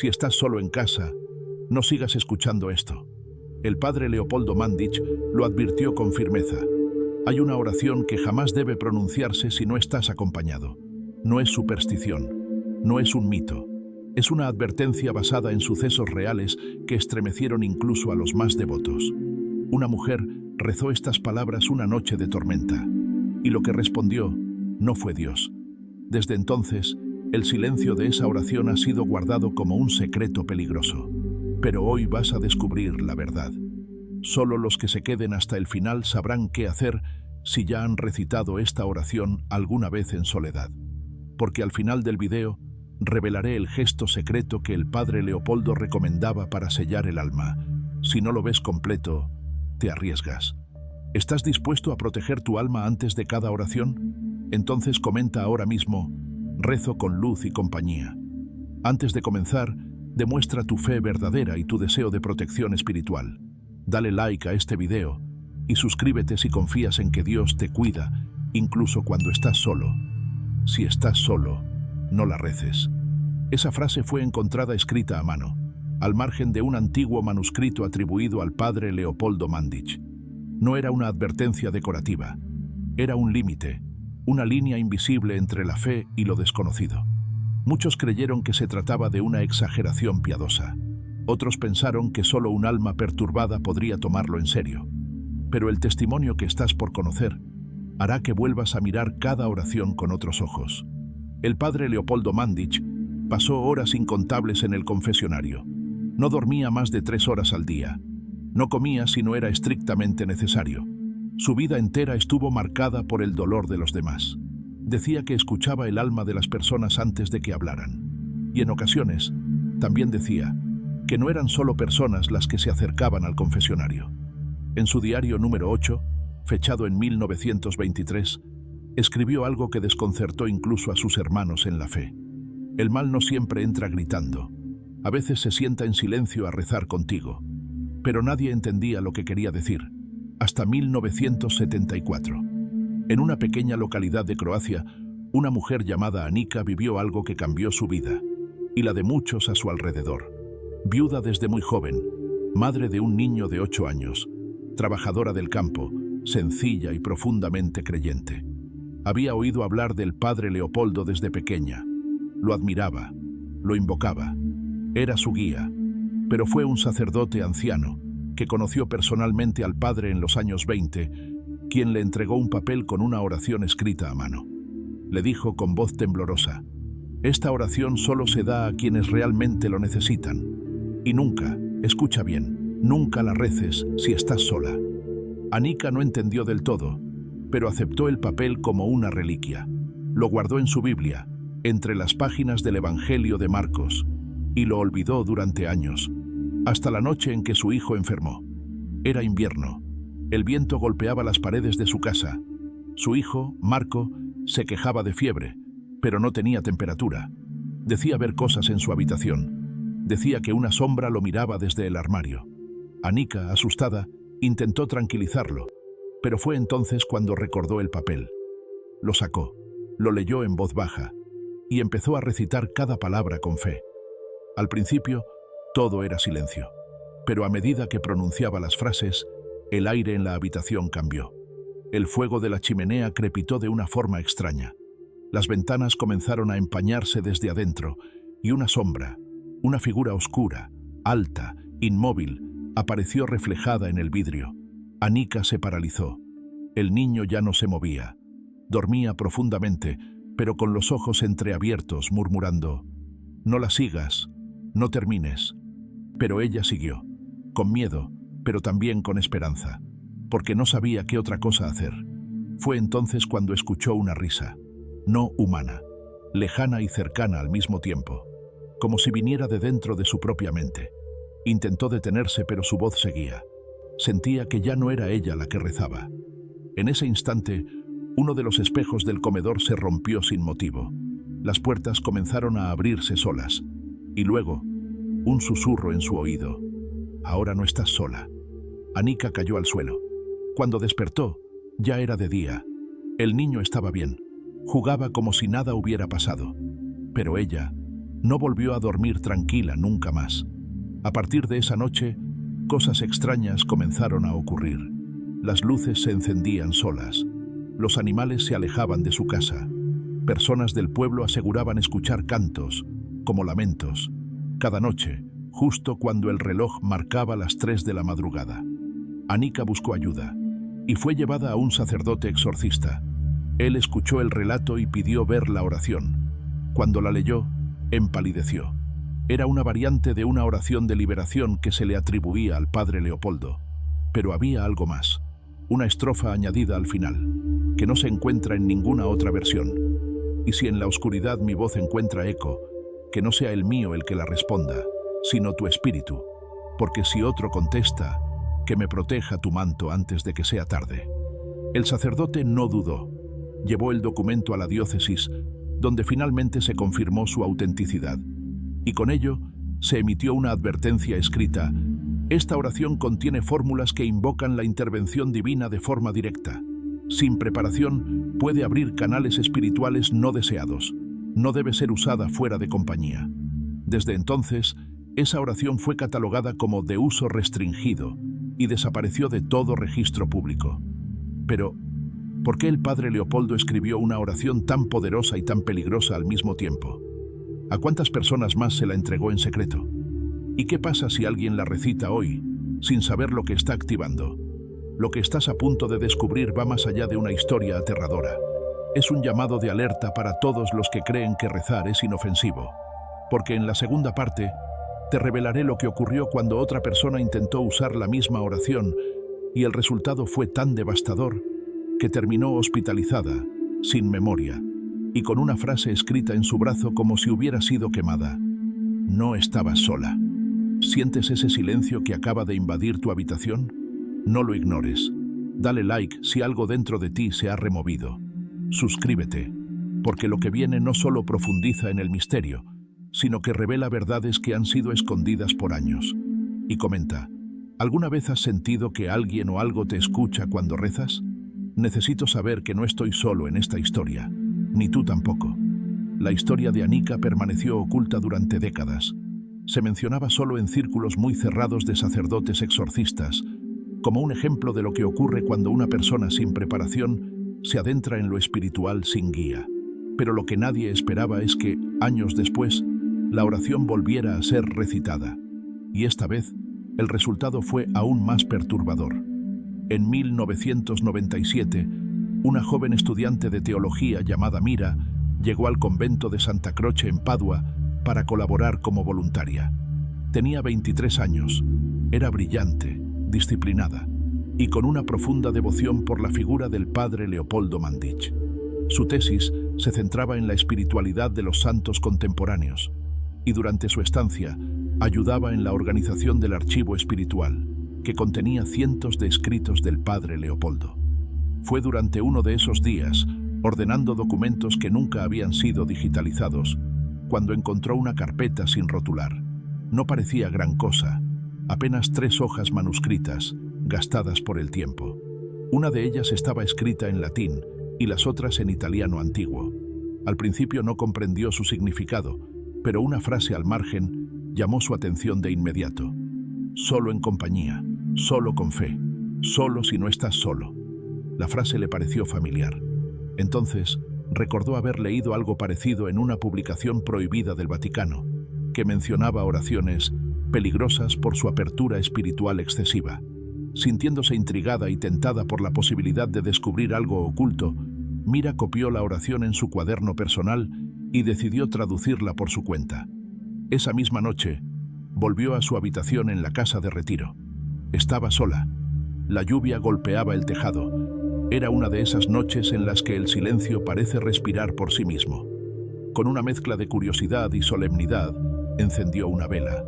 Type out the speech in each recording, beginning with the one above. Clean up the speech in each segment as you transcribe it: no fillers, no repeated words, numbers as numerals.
Si estás solo en casa, no sigas escuchando esto. El padre Leopoldo Mandić lo advirtió con firmeza. Hay una oración que jamás debe pronunciarse si no estás acompañado. No es superstición, no es un mito. Es una advertencia basada en sucesos reales que estremecieron incluso a los más devotos. Una mujer rezó estas palabras una noche de tormenta, y lo que respondió no fue Dios. Desde entonces, el silencio de esa oración ha sido guardado como un secreto peligroso. Pero hoy vas a descubrir la verdad. Solo los que se queden hasta el final sabrán qué hacer si ya han recitado esta oración alguna vez en soledad. Porque al final del video revelaré el gesto secreto que el padre Leopoldo recomendaba para sellar el alma. Si no lo ves completo, te arriesgas. ¿Estás dispuesto a proteger tu alma antes de cada oración? Entonces comenta ahora mismo: rezo con luz y compañía. Antes de comenzar, demuestra tu fe verdadera y tu deseo de protección espiritual. Dale like a este video y suscríbete si confías en que Dios te cuida, incluso cuando estás solo. Si estás solo, no la reces. Esa frase fue encontrada escrita a mano, al margen de un antiguo manuscrito atribuido al padre Leopoldo Mandić. No era una advertencia decorativa, era un límite, una línea invisible entre la fe y lo desconocido. Muchos creyeron que se trataba de una exageración piadosa. Otros pensaron que solo un alma perturbada podría tomarlo en serio. Pero el testimonio que estás por conocer hará que vuelvas a mirar cada oración con otros ojos. El padre Leopoldo Mandić pasó horas incontables en el confesionario. No dormía más de 3 horas al día. No comía si no era estrictamente necesario. Su vida entera estuvo marcada por el dolor de los demás. Decía que escuchaba el alma de las personas antes de que hablaran. Y en ocasiones, también decía que no eran solo personas las que se acercaban al confesionario. En su diario número 8, fechado en 1923, escribió algo que desconcertó incluso a sus hermanos en la fe. El mal no siempre entra gritando. A veces se sienta en silencio a rezar contigo. Pero nadie entendía lo que quería decir, hasta 1974. En una pequeña localidad de Croacia, una mujer llamada Anika vivió algo que cambió su vida, y la de muchos a su alrededor. Viuda desde muy joven, madre de un niño de 8 años, trabajadora del campo, sencilla y profundamente creyente. Había oído hablar del padre Leopoldo desde pequeña. Lo admiraba, lo invocaba. Era su guía, pero fue un sacerdote anciano que conoció personalmente al padre en los años 20, quien le entregó un papel con una oración escrita a mano. Le dijo con voz temblorosa: esta oración solo se da a quienes realmente lo necesitan. Y nunca, escucha bien, nunca la reces si estás sola. Anika no entendió del todo, pero aceptó el papel como una reliquia. Lo guardó en su Biblia, entre las páginas del Evangelio de Marcos, y lo olvidó durante años, hasta la noche en que su hijo enfermó. Era invierno. El viento golpeaba las paredes de su casa. Su hijo, Marco, se quejaba de fiebre, pero no tenía temperatura. Decía ver cosas en su habitación. Decía que una sombra lo miraba desde el armario. Anika, asustada, intentó tranquilizarlo, pero fue entonces cuando recordó el papel. Lo sacó, lo leyó en voz baja y empezó a recitar cada palabra con fe. Al principio, todo era silencio, pero a medida que pronunciaba las frases, el aire en la habitación cambió. El fuego de la chimenea crepitó de una forma extraña. Las ventanas comenzaron a empañarse desde adentro y una sombra, una figura oscura, alta, inmóvil, apareció reflejada en el vidrio. Anika se paralizó. El niño ya no se movía. Dormía profundamente, pero con los ojos entreabiertos, murmurando: no la sigas, no termines. Pero ella siguió, con miedo, pero también con esperanza, porque no sabía qué otra cosa hacer. Fue entonces cuando escuchó una risa, no humana, lejana y cercana al mismo tiempo, como si viniera de dentro de su propia mente. Intentó detenerse, pero su voz seguía. Sentía que ya no era ella la que rezaba. En ese instante, uno de los espejos del comedor se rompió sin motivo. Las puertas comenzaron a abrirse solas, y luego, un susurro en su oído: ahora no estás sola. Anika cayó al suelo. Cuando despertó, ya era de día. El niño estaba bien. Jugaba como si nada hubiera pasado. Pero ella No volvió a dormir tranquila nunca más. A partir de esa noche, cosas extrañas comenzaron a ocurrir. Las luces se encendían solas. Los animales se alejaban de su casa. Personas del pueblo aseguraban escuchar cantos, como lamentos, cada noche, justo cuando el reloj marcaba las 3 de la madrugada. Anika buscó ayuda y fue llevada a un sacerdote exorcista. Él escuchó el relato y pidió ver la oración. Cuando la leyó, empalideció. Era una variante de una oración de liberación que se le atribuía al padre Leopoldo. Pero había algo más, una estrofa añadida al final, que no se encuentra en ninguna otra versión. Y si en la oscuridad mi voz encuentra eco, que no sea el mío el que la responda, sino tu espíritu, porque si otro contesta, que me proteja tu manto antes de que sea tarde. El sacerdote no dudó. Llevó el documento a la diócesis, donde finalmente se confirmó su autenticidad. Y con ello, se emitió una advertencia escrita: esta oración contiene fórmulas que invocan la intervención divina de forma directa. Sin preparación, puede abrir canales espirituales no deseados. No debe ser usada fuera de compañía. Desde entonces, esa oración fue catalogada como de uso restringido y desapareció de todo registro público. Pero, ¿por qué el padre Leopoldo escribió una oración tan poderosa y tan peligrosa al mismo tiempo? ¿A cuántas personas más se la entregó en secreto? ¿Y qué pasa si alguien la recita hoy, sin saber lo que está activando? Lo que estás a punto de descubrir va más allá de una historia aterradora. Es un llamado de alerta para todos los que creen que rezar es inofensivo. Porque en la segunda parte, te revelaré lo que ocurrió cuando otra persona intentó usar la misma oración y el resultado fue tan devastador que terminó hospitalizada, sin memoria, y con una frase escrita en su brazo como si hubiera sido quemada. No estabas sola. ¿Sientes ese silencio que acaba de invadir tu habitación? No lo ignores. Dale like si algo dentro de ti se ha removido. Suscríbete, porque lo que viene no solo profundiza en el misterio, sino que revela verdades que han sido escondidas por años. Y comenta, ¿alguna vez has sentido que alguien o algo te escucha cuando rezas? Necesito saber que no estoy solo en esta historia, ni tú tampoco. La historia de Anika permaneció oculta durante décadas. Se mencionaba solo en círculos muy cerrados de sacerdotes exorcistas, como un ejemplo de lo que ocurre cuando una persona sin preparación se adentra en lo espiritual sin guía. Pero lo que nadie esperaba es que, años después, la oración volviera a ser recitada. Y esta vez, el resultado fue aún más perturbador. En 1997, una joven estudiante de teología llamada Mira llegó al convento de Santa Croce en Padua para colaborar como voluntaria. Tenía 23 años, era brillante, disciplinada y con una profunda devoción por la figura del padre Leopoldo Mandic. Su tesis se centraba en la espiritualidad de los santos contemporáneos y durante su estancia ayudaba en la organización del archivo espiritual, que contenía cientos de escritos del padre Leopoldo. Fue durante uno de esos días, ordenando documentos que nunca habían sido digitalizados, cuando encontró una carpeta sin rotular. No parecía gran cosa, apenas 3 hojas manuscritas, gastadas por el tiempo. Una de ellas estaba escrita en latín y las otras en italiano antiguo. Al principio no comprendió su significado, pero una frase al margen llamó su atención de inmediato. Solo en compañía, solo con fe, solo si no estás solo. La frase le pareció familiar. Entonces, recordó haber leído algo parecido en una publicación prohibida del Vaticano, que mencionaba oraciones peligrosas por su apertura espiritual excesiva. Sintiéndose intrigada y tentada por la posibilidad de descubrir algo oculto, Mira copió la oración en su cuaderno personal y decidió traducirla por su cuenta. Esa misma noche, volvió a su habitación en la casa de retiro. Estaba sola. La lluvia golpeaba el tejado. Era una de esas noches en las que el silencio parece respirar por sí mismo. Con una mezcla de curiosidad y solemnidad, encendió una vela,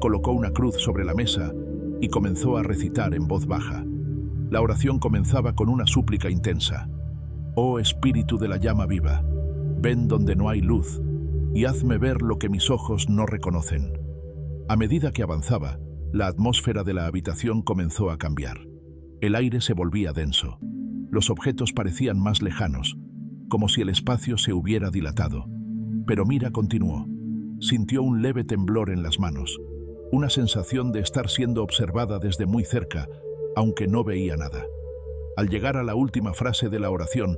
colocó una cruz sobre la mesa y comenzó a recitar en voz baja. La oración comenzaba con una súplica intensa. Oh Espíritu de la llama viva, ven donde no hay luz y hazme ver lo que mis ojos no reconocen. A medida que avanzaba, la atmósfera de la habitación comenzó a cambiar. El aire se volvía denso. Los objetos parecían más lejanos, como si el espacio se hubiera dilatado. Pero Mira continuó. Sintió un leve temblor en las manos, una sensación de estar siendo observada desde muy cerca, aunque no veía nada. Al llegar a la última frase de la oración,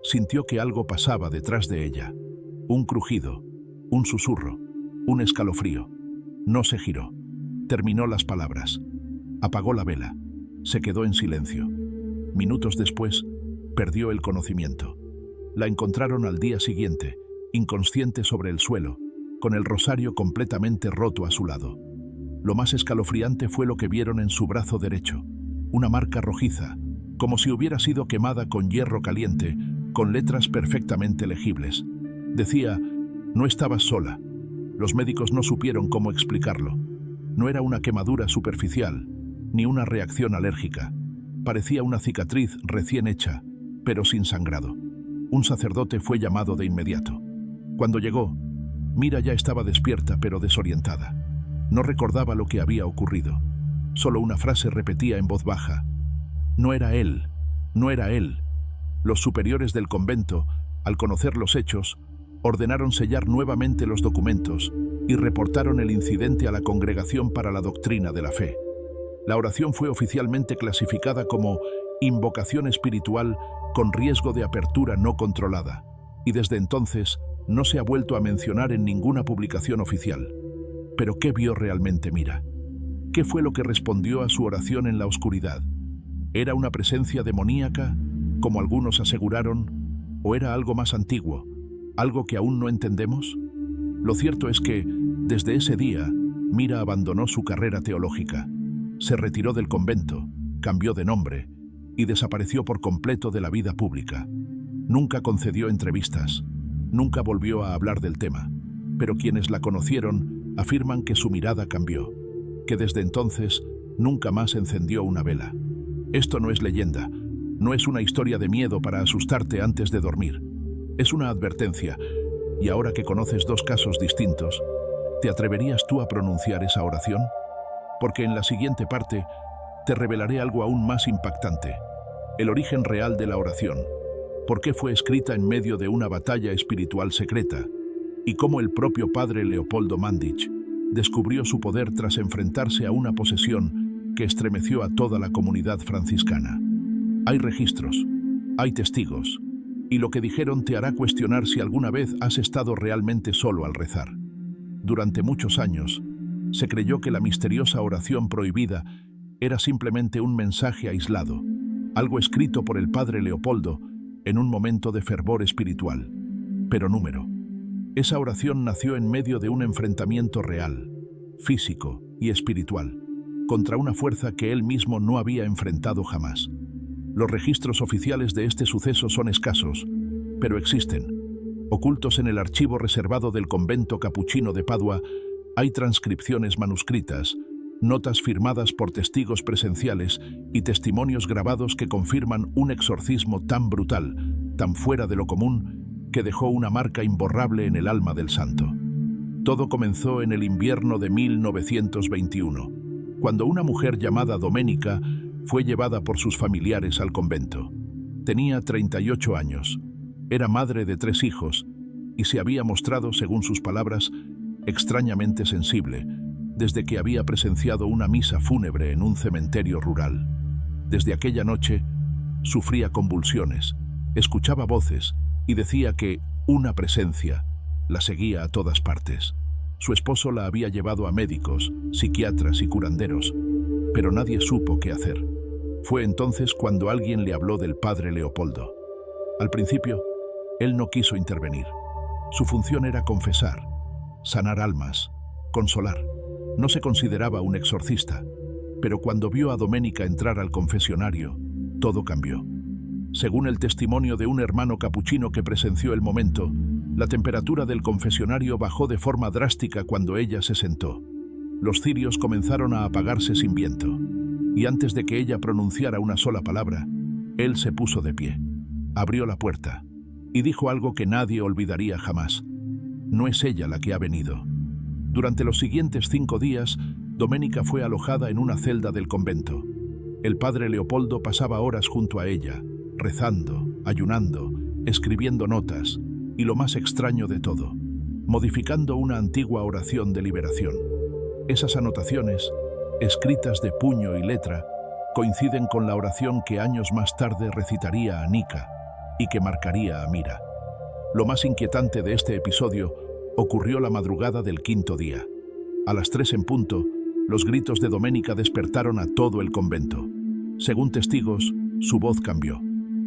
sintió que algo pasaba detrás de ella. Un crujido, un susurro, un escalofrío. No se giró. Terminó las palabras. Apagó la vela. Se quedó en silencio. Minutos después, perdió el conocimiento. La encontraron al día siguiente, inconsciente sobre el suelo, con el rosario completamente roto a su lado. Lo más escalofriante fue lo que vieron en su brazo derecho. Una marca rojiza, como si hubiera sido quemada con hierro caliente, con letras perfectamente legibles. Decía: no estabas sola. Los médicos no supieron cómo explicarlo. No era una quemadura superficial, ni una reacción alérgica. Parecía una cicatriz recién hecha, pero sin sangrado. Un sacerdote fue llamado de inmediato. Cuando llegó, Mira ya estaba despierta pero desorientada. No recordaba lo que había ocurrido. Solo una frase repetía en voz baja: no era él, no era él. Los superiores del convento, al conocer los hechos, ordenaron sellar nuevamente los documentos y reportaron el incidente a la Congregación para la Doctrina de la Fe. La oración fue oficialmente clasificada como invocación espiritual con riesgo de apertura no controlada, y desde entonces no se ha vuelto a mencionar en ninguna publicación oficial. ¿Pero qué vio realmente Mira? ¿Qué fue lo que respondió a su oración en la oscuridad? ¿Era una presencia demoníaca, como algunos aseguraron, o era algo más antiguo, algo que aún no entendemos? Lo cierto es que, desde ese día, Mira abandonó su carrera teológica, se retiró del convento, cambió de nombre y desapareció por completo de la vida pública. Nunca concedió entrevistas, nunca volvió a hablar del tema, pero quienes la conocieron afirman que su mirada cambió, que desde entonces nunca más encendió una vela. Esto no es leyenda, no es una historia de miedo para asustarte antes de dormir. Es una advertencia, y ahora que conoces dos casos distintos, ¿te atreverías tú a pronunciar esa oración? Porque en la siguiente parte te revelaré algo aún más impactante: el origen real de la oración, por qué fue escrita en medio de una batalla espiritual secreta, y cómo el propio padre Leopoldo Mandić descubrió su poder tras enfrentarse a una posesión que estremeció a toda la comunidad franciscana. Hay registros, hay testigos, y lo que dijeron te hará cuestionar si alguna vez has estado realmente solo al rezar. Durante muchos años, se creyó que la misteriosa oración prohibida era simplemente un mensaje aislado, algo escrito por el padre Leopoldo en un momento de fervor espiritual. Pero esa oración nació en medio de un enfrentamiento real, físico y espiritual, contra una fuerza que él mismo no había enfrentado jamás. Los registros oficiales de este suceso son escasos, pero existen. Ocultos en el archivo reservado del convento capuchino de Padua, hay transcripciones manuscritas, notas firmadas por testigos presenciales y testimonios grabados que confirman un exorcismo tan brutal, tan fuera de lo común, que dejó una marca imborrable en el alma del santo. Todo comenzó en el invierno de 1921, cuando una mujer llamada Doménica fue llevada por sus familiares al convento. Tenía 38 años, era madre de 3 hijos y se había mostrado, según sus palabras, extrañamente sensible desde que había presenciado una misa fúnebre en un cementerio rural. Desde aquella noche sufría convulsiones, escuchaba voces y decía que una presencia la seguía a todas partes. Su esposo la había llevado a médicos, psiquiatras y curanderos, pero nadie supo qué hacer. Fue entonces cuando alguien le habló del padre Leopoldo. Al principio, él no quiso intervenir. Su función era confesar, sanar almas, consolar. No se consideraba un exorcista, pero cuando vio a Doménica entrar al confesionario, todo cambió. Según el testimonio de un hermano capuchino que presenció el momento, la temperatura del confesionario bajó de forma drástica cuando ella se sentó. Los cirios comenzaron a apagarse sin viento, y antes de que ella pronunciara una sola palabra, él se puso de pie, abrió la puerta y dijo algo que nadie olvidaría jamás: no es ella la que ha venido. Durante los siguientes 5 días, Doménica fue alojada en una celda del convento. El padre Leopoldo pasaba horas junto a ella, rezando, ayunando, escribiendo notas, y lo más extraño de todo, modificando una antigua oración de liberación. Esas anotaciones, escritas de puño y letra, coinciden con la oración que años más tarde recitaría Anika y que marcaría a Mira. Lo más inquietante de este episodio ocurrió la madrugada del quinto día. A las 3 en punto, los gritos de Doménica despertaron a todo el convento. Según testigos, su voz cambió.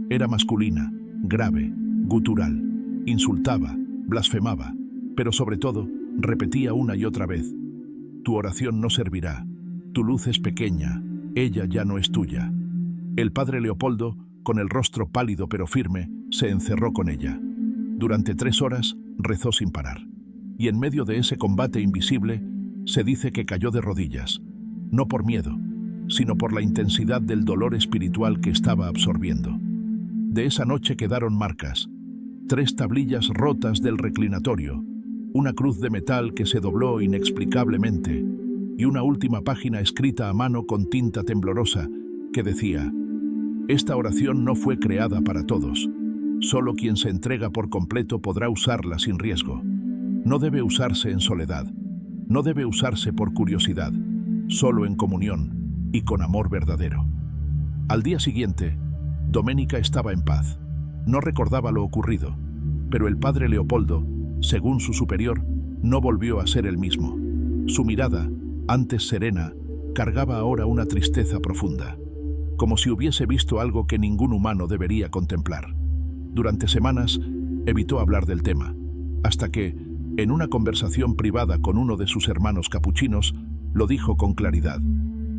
Era masculina, grave, gutural, insultaba, blasfemaba, pero sobre todo, repetía una y otra vez: tu oración no servirá, tu luz es pequeña, ella ya no es tuya. El padre Leopoldo, con el rostro pálido pero firme, se encerró con ella. Durante 3 horas rezó sin parar. Y en medio de ese combate invisible, se dice que cayó de rodillas, no por miedo, sino por la intensidad del dolor espiritual que estaba absorbiendo. De esa noche quedaron marcas: 3 tablillas rotas del reclinatorio, una cruz de metal que se dobló inexplicablemente y una última página escrita a mano con tinta temblorosa que decía: esta oración no fue creada para todos. Solo quien se entrega por completo podrá usarla sin riesgo. No debe usarse en soledad. No debe usarse por curiosidad. Solo en comunión y con amor verdadero. Al día siguiente, Doménica estaba en paz. No recordaba lo ocurrido, pero el padre Leopoldo, según su superior, no volvió a ser el mismo. Su mirada, antes serena, cargaba ahora una tristeza profunda, como si hubiese visto algo que ningún humano debería contemplar. Durante semanas evitó hablar del tema, hasta que, en una conversación privada con uno de sus hermanos capuchinos, lo dijo con claridad: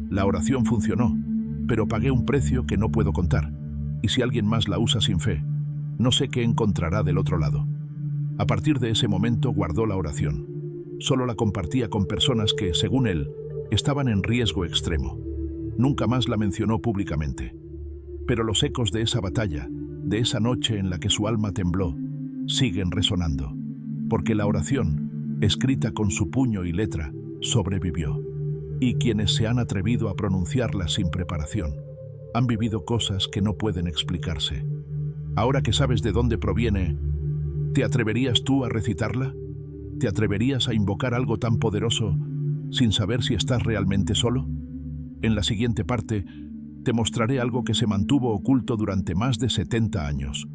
la oración funcionó, pero pagué un precio que no puedo contar, y si alguien más la usa sin fe, no sé qué encontrará del otro lado. A partir de ese momento guardó la oración. Solo la compartía con personas que, según él, estaban en riesgo extremo. Nunca más la mencionó públicamente. Pero los ecos de esa batalla, de esa noche en la que su alma tembló, siguen resonando, porque la oración, escrita con su puño y letra, sobrevivió. Y quienes se han atrevido a pronunciarla sin preparación, han vivido cosas que no pueden explicarse. Ahora que sabes de dónde proviene, ¿te atreverías tú a recitarla? ¿Te atreverías a invocar algo tan poderoso sin saber si estás realmente solo? En la siguiente parte, te mostraré algo que se mantuvo oculto durante más de 70 años.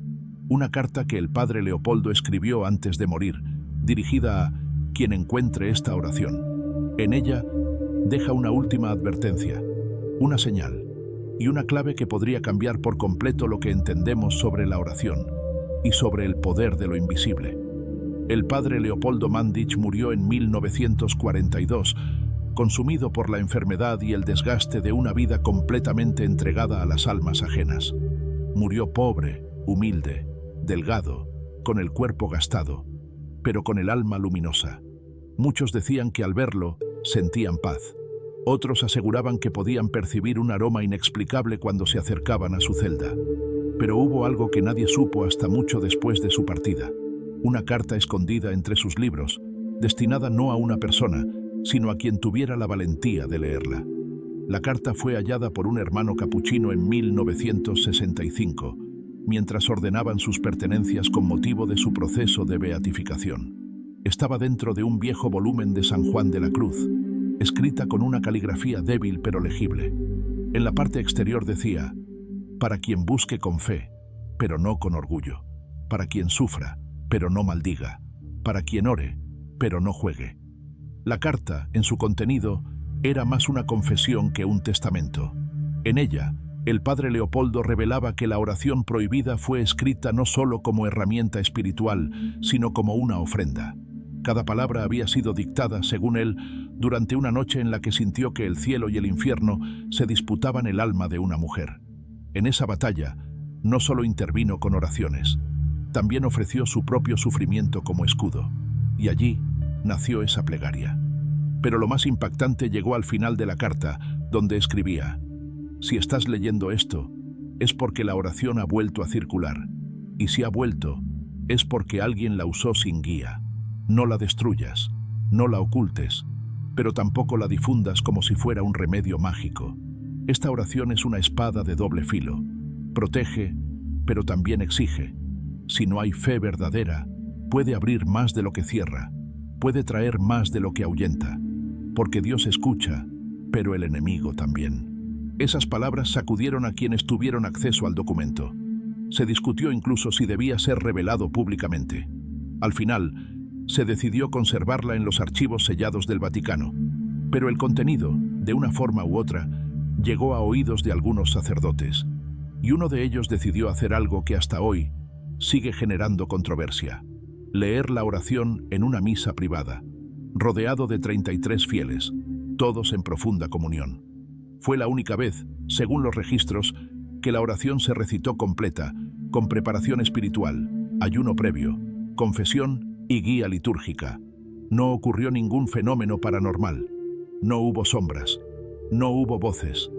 Una carta que el padre Leopoldo escribió antes de morir, dirigida a quien encuentre esta oración. En ella, deja una última advertencia, una señal y una clave que podría cambiar por completo lo que entendemos sobre la oración y sobre el poder de lo invisible. El padre Leopoldo Mandić murió en 1942, consumido por la enfermedad y el desgaste de una vida completamente entregada a las almas ajenas. Murió pobre, humilde, delgado, con el cuerpo gastado, pero con el alma luminosa. Muchos decían que al verlo sentían paz. Otros aseguraban que podían percibir un aroma inexplicable cuando se acercaban a su celda. Pero hubo algo que nadie supo hasta mucho después de su partida. Una carta escondida entre sus libros, destinada no a una persona, sino a quien tuviera la valentía de leerla. La carta fue hallada por un hermano capuchino en 1965, mientras ordenaban sus pertenencias con motivo de su proceso de beatificación. Estaba dentro de un viejo volumen de San Juan de la Cruz, escrita con una caligrafía débil pero legible. En la parte exterior decía: para quien busque con fe, pero no con orgullo; para quien sufra, pero no maldiga; para quien ore, pero no juegue. La carta, en su contenido, era más una confesión que un testamento. En ella, el padre Leopoldo revelaba que la oración prohibida fue escrita no solo como herramienta espiritual, sino como una ofrenda. Cada palabra había sido dictada, según él, durante una noche en la que sintió que el cielo y el infierno se disputaban el alma de una mujer. En esa batalla, no solo intervino con oraciones, también ofreció su propio sufrimiento como escudo. Y allí nació esa plegaria. Pero lo más impactante llegó al final de la carta, donde escribía: si estás leyendo esto, es porque la oración ha vuelto a circular. Y si ha vuelto, es porque alguien la usó sin guía. No la destruyas, no la ocultes, pero tampoco la difundas como si fuera un remedio mágico. Esta oración es una espada de doble filo. Protege, pero también exige. Si no hay fe verdadera, puede abrir más de lo que cierra. puede traer más de lo que ahuyenta, porque Dios escucha, pero el enemigo también. Esas palabras sacudieron a quienes tuvieron acceso al documento. Se discutió incluso si debía ser revelado públicamente. Al final, se decidió conservarla en los archivos sellados del Vaticano, pero el contenido, de una forma u otra, llegó a oídos de algunos sacerdotes, y uno de ellos decidió hacer algo que hasta hoy sigue generando controversia: leer la oración en una misa privada, rodeado de 33 fieles, todos en profunda comunión. Fue la única vez, según los registros, que la oración se recitó completa, con preparación espiritual, ayuno previo, confesión y guía litúrgica. No ocurrió ningún fenómeno paranormal. No hubo sombras. No hubo voces.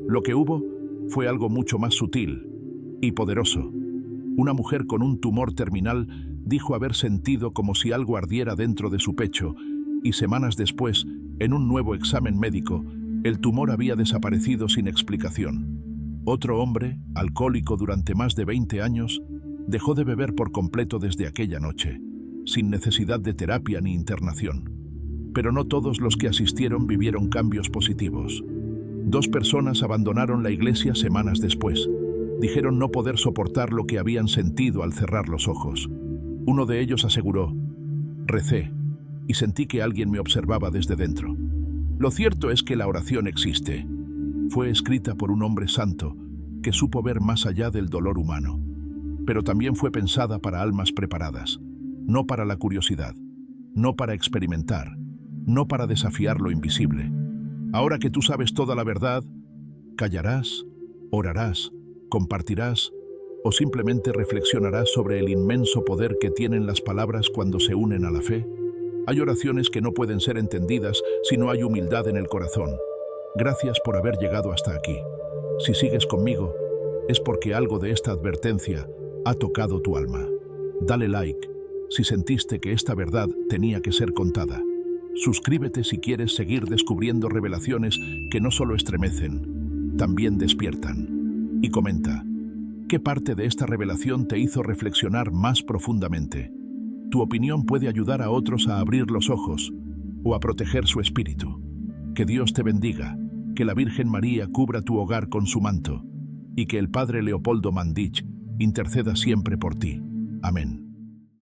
Lo que hubo fue algo mucho más sutil y poderoso. Una mujer con un tumor terminal dijo haber sentido como si algo ardiera dentro de su pecho, y semanas después, en un nuevo examen médico, el tumor había desaparecido sin explicación. Otro hombre, alcohólico durante más de 20 años, dejó de beber por completo desde aquella noche, sin necesidad de terapia ni internación. Pero no todos los que asistieron vivieron cambios positivos. 2 personas abandonaron la iglesia semanas después. Dijeron no poder soportar lo que habían sentido al cerrar los ojos. Uno de ellos aseguró: recé y sentí que alguien me observaba desde dentro. Lo cierto es que la oración existe. Fue escrita por un hombre santo que supo ver más allá del dolor humano. Pero también fue pensada para almas preparadas, no para la curiosidad, no para experimentar, no para desafiar lo invisible. Ahora que tú sabes toda la verdad, ¿callarás, orarás, compartirás o simplemente reflexionarás sobre el inmenso poder que tienen las palabras cuando se unen a la fe? Hay oraciones que no pueden ser entendidas si no hay humildad en el corazón. Gracias por haber llegado hasta aquí. Si sigues conmigo, es porque algo de esta advertencia ha tocado tu alma. Dale like si sentiste que esta verdad tenía que ser contada. Suscríbete si quieres seguir descubriendo revelaciones que no solo estremecen, también despiertan. Y comenta, ¿qué parte de esta revelación te hizo reflexionar más profundamente? Tu opinión puede ayudar a otros a abrir los ojos o a proteger su espíritu. Que Dios te bendiga, que la Virgen María cubra tu hogar con su manto y que el Padre Leopoldo Mandich interceda siempre por ti. Amén.